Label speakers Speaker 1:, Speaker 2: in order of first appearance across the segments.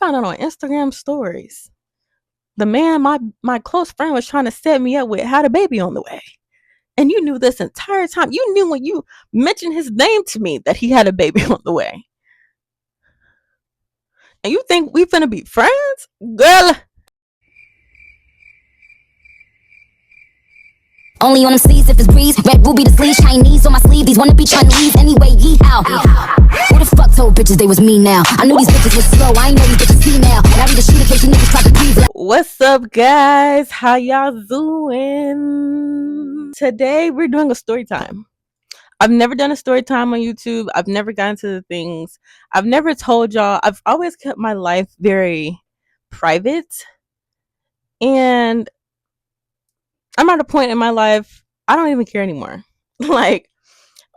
Speaker 1: found out on Instagram stories. The man my close friend was trying to set me up with had a baby on the way. And you knew this entire time. You knew when you mentioned his name to me that he had a baby on the way. And you think we finna be friends? Girl.
Speaker 2: Only on them sleeves if it's breeze. Red ruby the sleeves, Chinese on my sleeve. These wanna be Chinese anyway. Yeehaw. Who the fuck told bitches they was me now? I knew these bitches was slow. I ain't know these bitches see now. Married the shooter case you niggas try to breathe.
Speaker 1: What's up, guys? How y'all doing? Today we're doing a story time. I've never done a story time on YouTube. I've never gotten to the things. I've never told y'all. I've always kept my life very private. And I'm at a point in my life, I don't even care anymore. Like,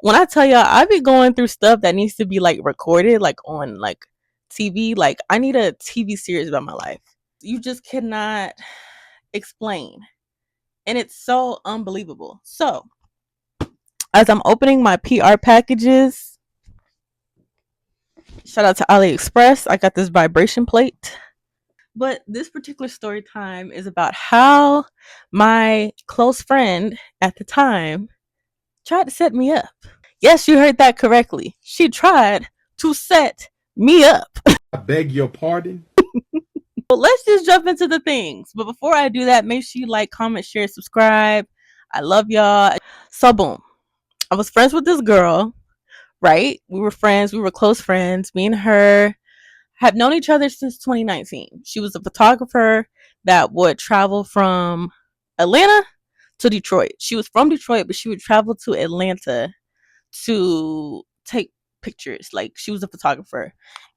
Speaker 1: when I tell y'all, I be going through stuff that needs to be like recorded, like on like TV. Like, I need a TV series about my life. You just cannot explain. And it's so unbelievable. So, as I'm opening my PR packages, shout out to AliExpress. I got this vibration plate. But this particular story time is about how my close friend at the time tried to set me up. Yes, you heard that correctly. She tried to set me up.
Speaker 3: I beg your pardon?
Speaker 1: But let's just jump into the things. But before I do that, make sure you like, comment, share, subscribe. I love y'all. So boom. I was friends with this girl, right? We were friends. We were close friends. Me and her have known each other since 2019. She was a photographer that would travel from Atlanta to Detroit. She was from Detroit, but she would travel to Atlanta to take pictures. Like, she was a photographer.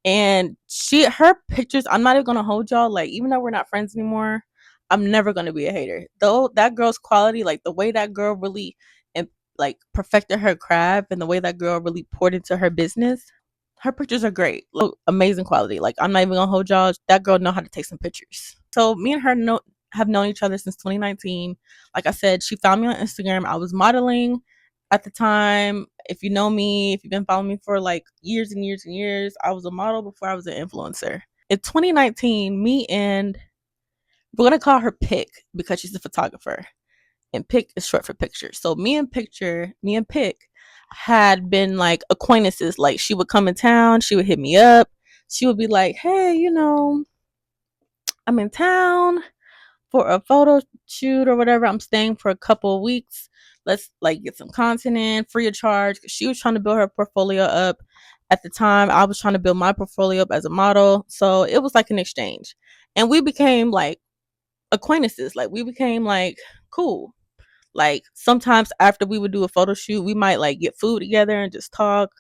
Speaker 1: And her pictures, I'm not even gonna hold y'all, like, even though we're not friends anymore, I'm never gonna be a hater. Though that girl's quality, like the way that girl really and like perfected her craft and the way that girl really poured into her business, her pictures are great. Look, amazing quality. Like, I'm not even gonna hold y'all. That girl know how to take some pictures. So me and her have known each other since 2019. Like I said, she found me on Instagram. I was modeling at the time. If you know me, if you've been following me for like years and years and years, I was a model before I was an influencer. In 2019, we're gonna call her Pick because she's a photographer, and Pick is short for picture. So me and Pick had been like acquaintances. Like, she would come in town, she would hit me up, she would be like, hey, I'm in town for a photo shoot or whatever. I'm staying for a couple of weeks. Let's like get some content in free of charge. She was trying to build her portfolio up. At the time, I was trying to build my portfolio up as a model. So it was like an exchange. And we became like acquaintances. Like, we became like cool. Like, sometimes after we would do a photo shoot, we might like get food together and just talk,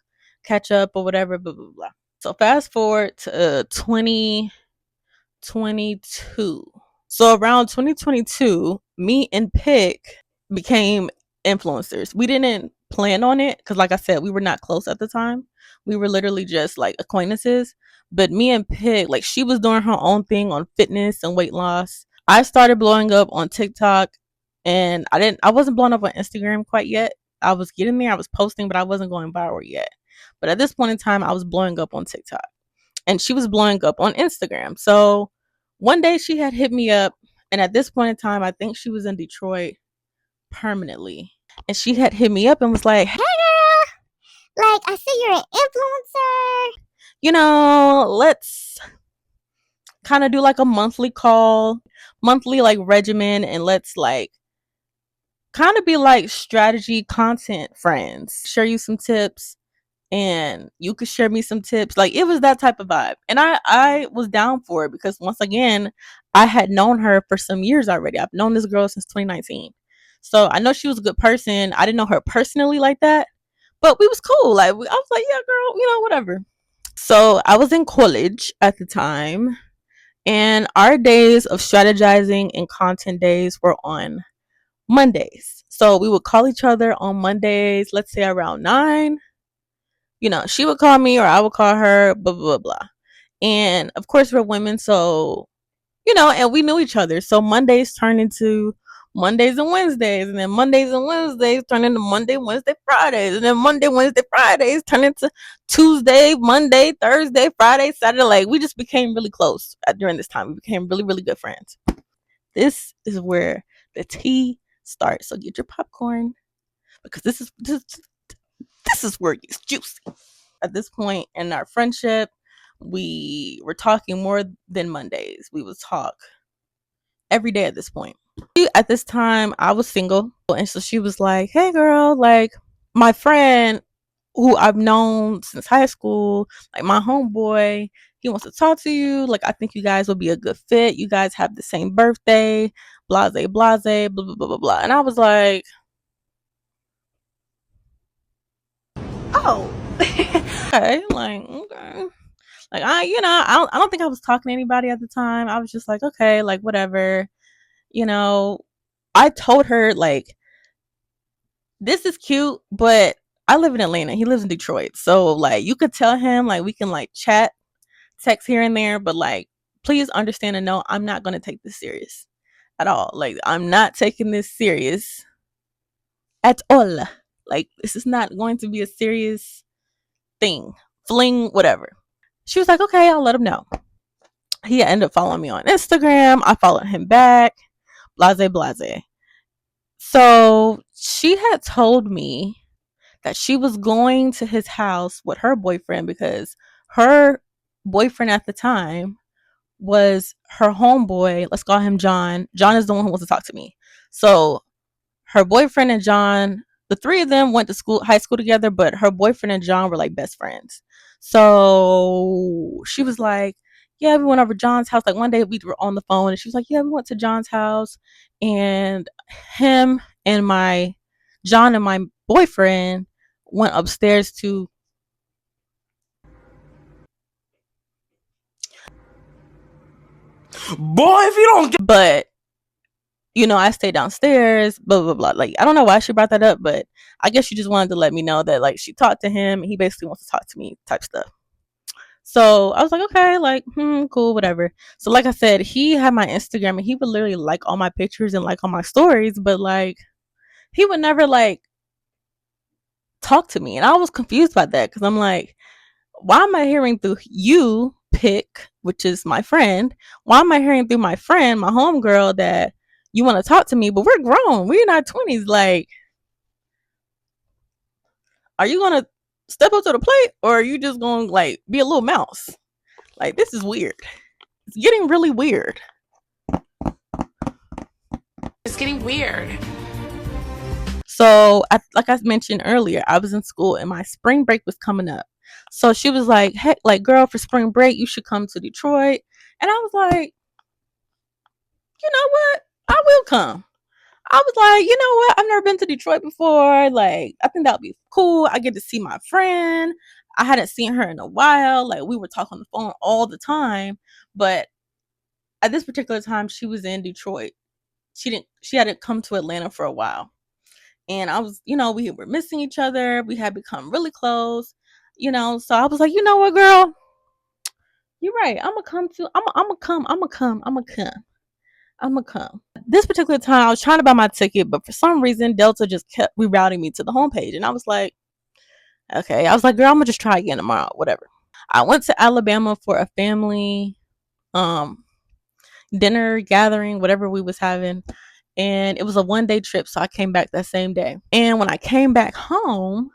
Speaker 1: catch up or whatever, blah, blah, blah. So fast forward to 2022. So around 2022, me and Pick became influencers. We didn't plan on it because, like I said, we were not close at the time. We were literally just like acquaintances. But me and Pick, like, she was doing her own thing on fitness and weight loss. I started blowing up on TikTok, and I wasn't blowing up on Instagram quite yet. I was getting there. I was posting, but I wasn't going viral yet. But at this point in time, I was blowing up on TikTok, and she was blowing up on Instagram. So one day she had hit me up, and at this point in time, I think she was in Detroit permanently. And she had hit me up and was like, hey girl, like, I see you're an influencer. Let's kind of do like a monthly like regimen, and let's like kind of be like strategy content friends. Share you some tips and you could share me some tips. Like, it was that type of vibe. And I was down for it because, once again, I had known her for some years already. I've known this girl since 2019. So I know she was a good person. I didn't know her personally like that, but we was cool. Like, I was like, yeah, girl, whatever. So I was in college at the time, and our days of strategizing and content days were on Mondays. So we would call each other on Mondays, let's say around 9. She would call me or I would call her, blah, blah, blah. And of course, we're women. So, and we knew each other. So Mondays turned into Mondays and Wednesdays, and then Mondays and Wednesdays turn into Monday, Wednesday, Fridays, and then Monday, Wednesday, Fridays turn into Tuesday, Monday, Thursday, Friday, Saturday. Like, we just became really close during this time. We became really, really good friends. This is where the tea starts. So get your popcorn, because this is where it gets juicy. At this point in our friendship, we were talking more than Mondays. We would talk every day at this point. At this time, I was single, and so she was like, "Hey, girl, like my friend who I've known since high school, like my homeboy, he wants to talk to you. Like, I think you guys will be a good fit. You guys have the same birthday, blase, blase, blah, blah, blah, blah, blah." And I was like, oh, okay, like, okay. Like, I don't think I was talking to anybody at the time. I was just like, okay, like, whatever. I told her, like, this is cute, but I live in Atlanta. He lives in Detroit. So, like, you could tell him, like, we can, like, chat, text here and there, but, like, please understand and know I'm not going to take this serious at all. Like, I'm not taking this serious at all. Like, this is not going to be a serious thing, fling, whatever. She was like, okay, I'll let him know. He ended up following me on Instagram. I followed him back, blase, blase. So she had told me that she was going to his house with her boyfriend, because her boyfriend at the time was her homeboy. Let's call him John. John is the one who wants to talk to me. So her boyfriend and John, the three of them went to high school together, but her boyfriend and John were like best friends. So she was like, yeah, we went over John's house. Like, one day we were on the phone, and she was like, yeah, we went to John's house, and him and John and my boyfriend went upstairs to
Speaker 4: Boy, if you don't get,
Speaker 1: but I stayed downstairs, blah blah blah. Like, I don't know why she brought that up, but I guess she just wanted to let me know that, like, she talked to him and he basically wants to talk to me type stuff. So I was like, okay, like, cool, whatever. So, like I said, he had my Instagram, and he would literally like all my pictures and like all my stories, but like, he would never like talk to me. And I was confused by that, because I'm like, why am I hearing through you, Pick, which is my friend? Why am I hearing through my friend, my homegirl, that you want to talk to me? But we're grown. We're in our 20s. Like, are you going to step up to the plate, or are you just going to, like, be a little mouse? Like, this is weird. It's getting really weird.
Speaker 4: it's getting weird.
Speaker 1: So, like I mentioned earlier, I was in school and my spring break was coming up. So she was like, hey, like, girl, for spring break, you should come to Detroit. And I was like, you know what? I will come. I was like, you know what? I've never been to Detroit before. Like, I think that would be cool. I get to see my friend. I hadn't seen her in a while. Like, we were talking on the phone all the time. But at this particular time, she was in Detroit. She hadn't come to Atlanta for a while. And I was, we were missing each other. We had become really close, So I was like, you know what, girl? You're right. I'm gonna come. This particular time, I was trying to buy my ticket, but for some reason, Delta just kept rerouting me to the homepage. And I was like, okay. I was like, girl, I'm gonna just try again tomorrow, whatever. I went to Alabama for a family dinner gathering, whatever we was having. And it was a 1-day trip, so I came back that same day. And when I came back home,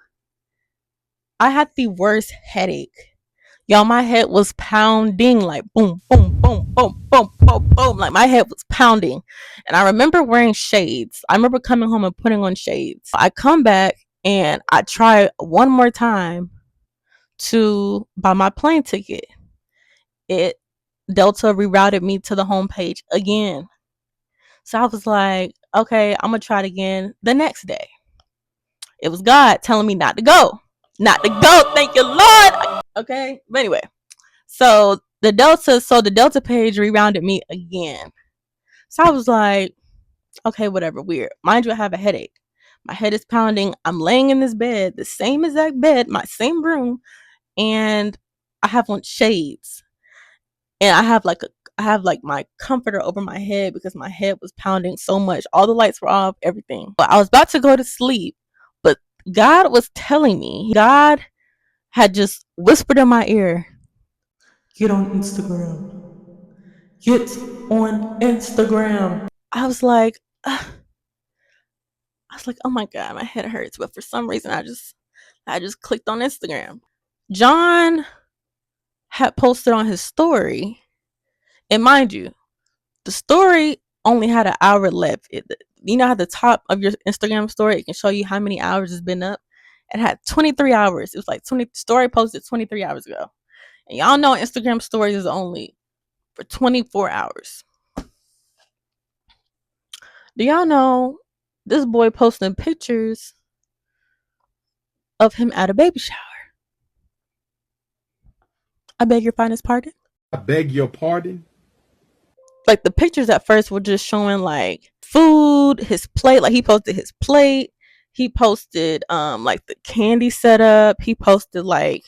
Speaker 1: I had the worst headache. Y'all, my head was pounding, like boom, boom, boom, boom, boom, boom, boom. Like, my head was pounding. And I remember wearing shades. I remember coming home and putting on shades. I come back and I try one more time to buy my plane ticket. Delta rerouted me to the homepage again. So I was like, okay, I'm going to try it again the next day. It was God telling me not to go. Not to go. Thank you, Lord. Okay. But anyway, so the Delta page rerouted me again. So I was like, okay, whatever, weird. Mind you, I have a headache. My head is pounding. I'm laying in this bed, the same exact bed, my same room, and I have on shades. And I have like I have like my comforter over my head because my head was pounding so much. All the lights were off, everything. But I was about to go to sleep, but God was telling me, God had just whispered in my ear, get on Instagram. Get on Instagram. I was like, oh my God, my head hurts. But for some reason, I just clicked on Instagram. John had posted on his story, and mind you, the story only had an hour left. You know how the top of your Instagram story, it can show you how many hours it's been up. It had 23 hours. It was like story posted 23 hours ago. And y'all know Instagram stories is only for 24 hours. Do y'all know this boy posting pictures of him at a baby shower? I beg your finest pardon?
Speaker 3: I beg your pardon?
Speaker 1: Like the pictures at first were just showing like food, his plate. Like he posted his plate. He posted like the candy setup. He posted like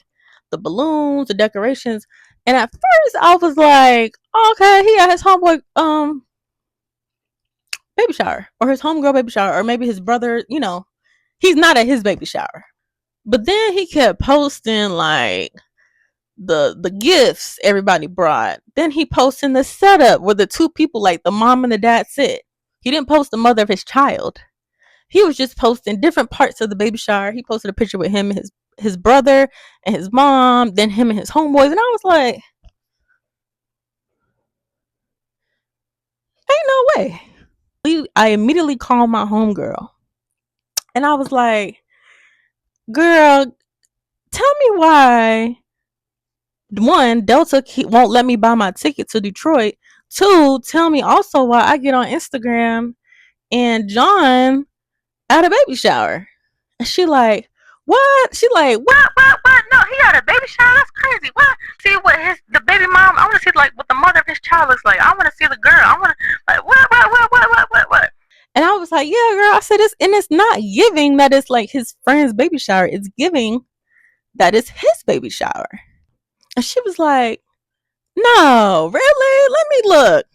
Speaker 1: the balloons, the decorations. And at first I was like, okay, he had his homeboy baby shower, or his homegirl baby shower, or maybe his brother, he's not at his baby shower. But then he kept posting like the gifts everybody brought. Then he posting the setup where the two people, like the mom and the dad, sit. He didn't post the mother of his child. He was just posting different parts of the baby shower. He posted a picture with him and his brother and his mom, then him and his homeboys, and I was like, ain't no way. I immediately called my homegirl, and I was like, girl, tell me why, one, Delta won't let me buy my ticket to Detroit. Two, tell me also why I get on Instagram and John at a baby shower. And she like, what? She like, what? No, he had a baby shower? That's crazy. What? See what the baby mom, I want to see like what the mother of his child looks like. I want to see the girl. I want to, like, what? And I was like, yeah, girl. I said, it's not giving that it's like his friend's baby shower. It's giving that it's his baby shower. And she was like, no, really? Let me look.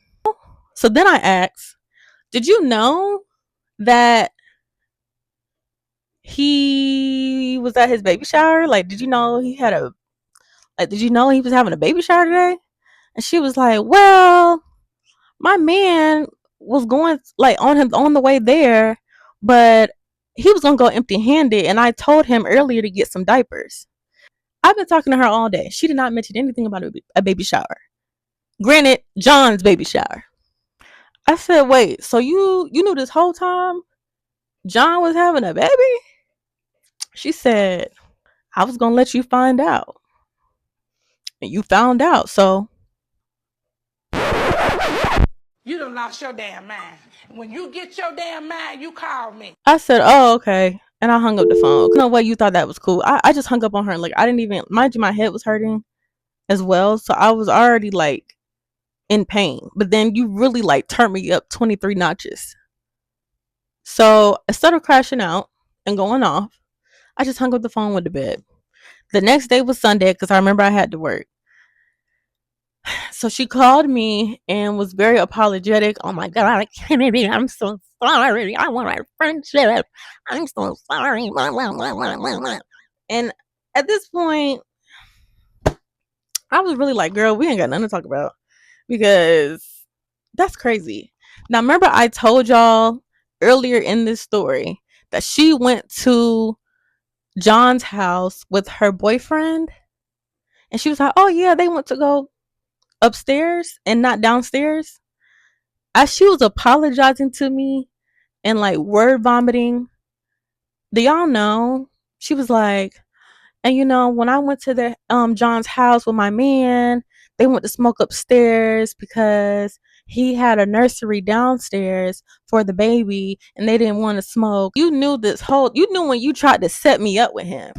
Speaker 1: So then I asked, did you know that he was at his baby shower? Like, did you know he was having a baby shower today? And she was like, well, my man was going like on the way there, but he was gonna go empty handed, and I told him earlier to get some diapers. I've been talking to her all day. She did not mention anything about a baby shower. Granted, John's baby shower. I said, wait, so you knew this whole time John was having a baby? She said, I was gonna let you find out. And you found out, so
Speaker 4: You done lost your damn mind. When you get your damn mind, you call me.
Speaker 1: I said, oh, okay. And I hung up the phone. No way you thought that was cool. I just hung up on her. Like, I didn't even, mind you, my head was hurting as well. So I was already like in pain. But then you really like turned me up 23 notches. So instead of crashing out and going off, I just hung up the phone, went to bed. The next day was Sunday because I remember I had to work. So she called me and was very apologetic. Oh my God, Kennedy, I'm so sorry. I want our friendship. I'm so sorry. And at this point, I was really like, girl, we ain't got nothing to talk about because that's crazy. Now, remember I told y'all earlier in this story that she went to John's house with her boyfriend, and she was like, oh yeah, they went to go upstairs and not downstairs. As she was apologizing to me and like word vomiting, do y'all know, she was like, and when I went to the John's house with my man, they went to smoke upstairs because he had a nursery downstairs for the baby and they didn't want to smoke. You knew when you tried to set me up with him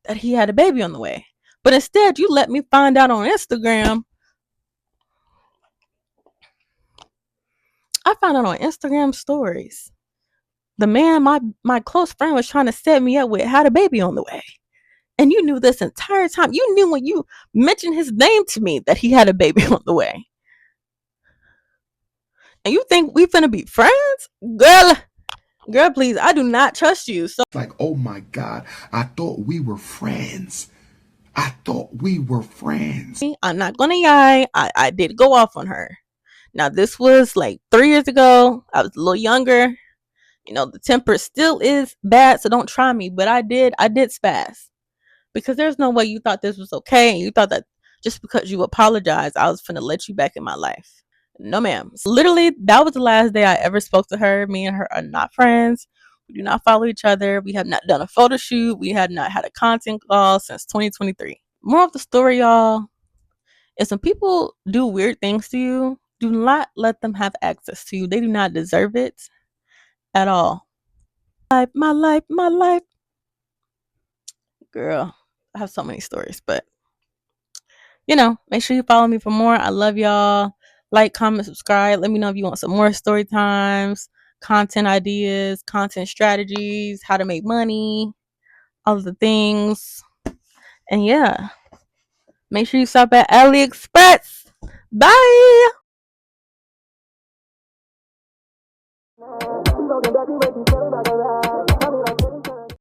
Speaker 1: that he had a baby on the way. But instead you let me find out on Instagram. I found out on Instagram stories. The man my close friend was trying to set me up with had a baby on the way. And you knew this entire time. You knew when you mentioned his name to me that he had a baby on the way. And you think we finna be friends? Girl, please, I do not trust you. So
Speaker 3: Like, oh my God, I thought we were friends. I thought we were friends.
Speaker 1: I'm not gonna lie, I did go off on her. Now this was like 3 years ago. I was a little younger. You know, the temper still is bad, so don't try me. But I did spaz. Because there's no way you thought this was okay and you thought that just because you apologized, I was finna let you back in my life. No, ma'am. Literally, that was the last day I ever spoke to her. Me and her are not friends. We do not follow each other. We have not done a photo shoot. We have not had a content call since 2023. More of the story, y'all, is when people do weird things to you, do not let them have access to you. They do not deserve it at all. My life. Girl, I have so many stories, but make sure you follow me for more. I love y'all. Like, comment, subscribe. Let me know if you want some more story times, content ideas, content strategies, how to make money, all of the things. And yeah, make sure you stop at AliExpress. Bye.